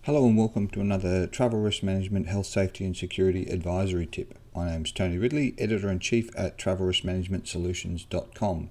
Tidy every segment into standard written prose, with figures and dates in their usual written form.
Hello and welcome to another Travel Risk Management, Health, Safety and Security Advisory Tip. My name is Tony Ridley, Editor-in-Chief at travelriskmanagementsolutions.com.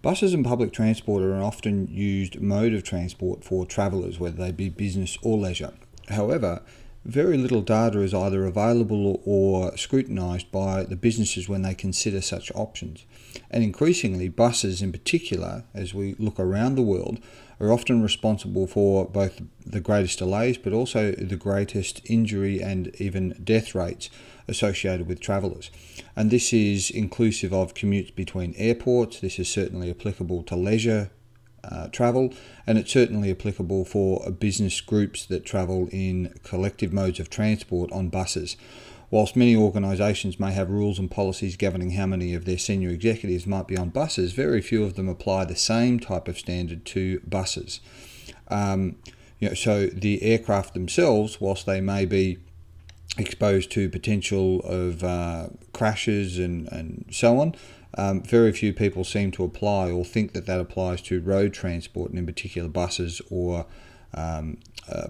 Buses and public transport are an often used mode of transport for travellers, whether they be business or leisure. However, very little data is either available or scrutinised by the businesses when they consider such options. And increasingly, buses in particular, as we look around the world, are often responsible for both the greatest delays but also the greatest injury and even death rates associated with travellers. And this is inclusive of commutes between airports. This is certainly applicable to leisure travel, and it's certainly applicable for business groups that travel in collective modes of transport on buses. Whilst many organisations may have rules and policies governing how many of their senior executives might be on buses, very few of them apply the same type of standard to buses. So the aircraft themselves, whilst they may be exposed to potential of crashes and so on, very few people seem to apply or think that that applies to road transport, and in particular buses or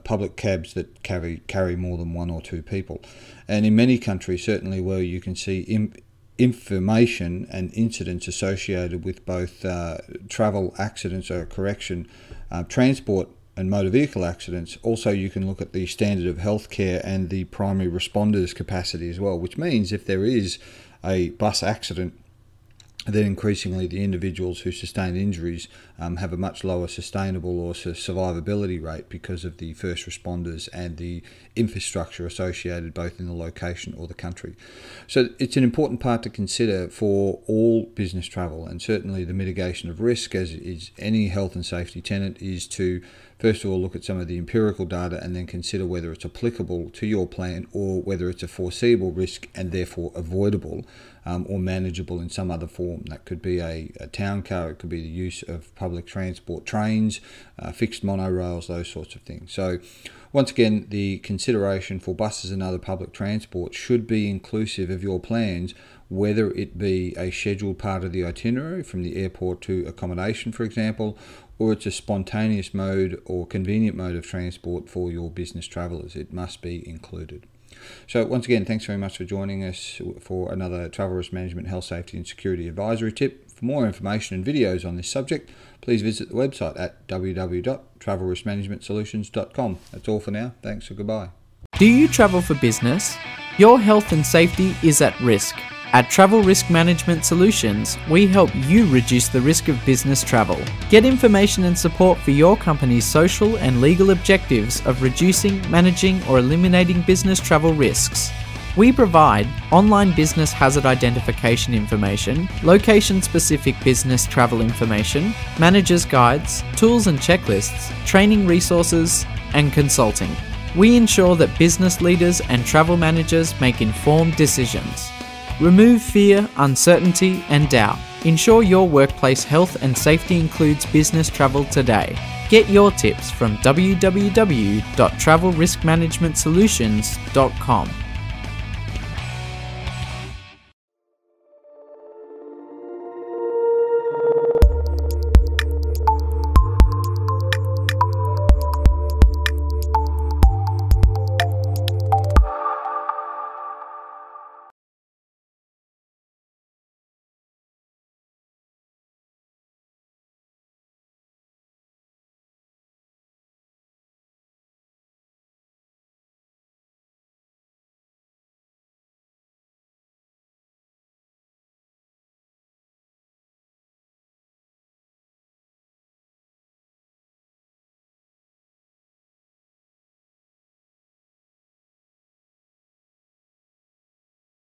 public cabs that carry more than one or two people. And in many countries, certainly where you can see information and incidents associated with both travel accidents transport and motor vehicle accidents, also you can look at the standard of healthcare and the primary responders capacity as well, which means if there is a bus accident, then increasingly the individuals who sustain injuries have a much lower sustainable or survivability rate because of the first responders and the infrastructure associated both in the location or the country. So it's an important part to consider for all business travel, and certainly the mitigation of risk, as is any health and safety tenet, is to first of all look at some of the empirical data and then consider whether it's applicable to your plan or whether it's a foreseeable risk and therefore avoidable or manageable in some other form. That could be a town car, it could be the use of public transport, trains, fixed monorails, those sorts of things. So once again, the consideration for buses and other public transport should be inclusive of your plans, whether it be a scheduled part of the itinerary from the airport to accommodation, for example, or it's a spontaneous mode or convenient mode of transport for your business travellers. It must be included. So once again, thanks very much for joining us for another Travel Risk Management, Health, Safety and Security Advisory Tip. For more information and videos on this subject, please visit the website at www.travelriskmanagementsolutions.com. That's all for now. Thanks and goodbye. Do you travel for business? Your health and safety is at risk. At Travel Risk Management Solutions, we help you reduce the risk of business travel. Get information and support for your company's social and legal objectives of reducing, managing, or eliminating business travel risks. We provide online business hazard identification information, location-specific business travel information, manager's guides, tools and checklists, training resources, and consulting. We ensure that business leaders and travel managers make informed decisions. Remove fear, uncertainty, and doubt. Ensure your workplace health and safety includes business travel today. Get your tips from www.travelriskmanagementsolutions.com.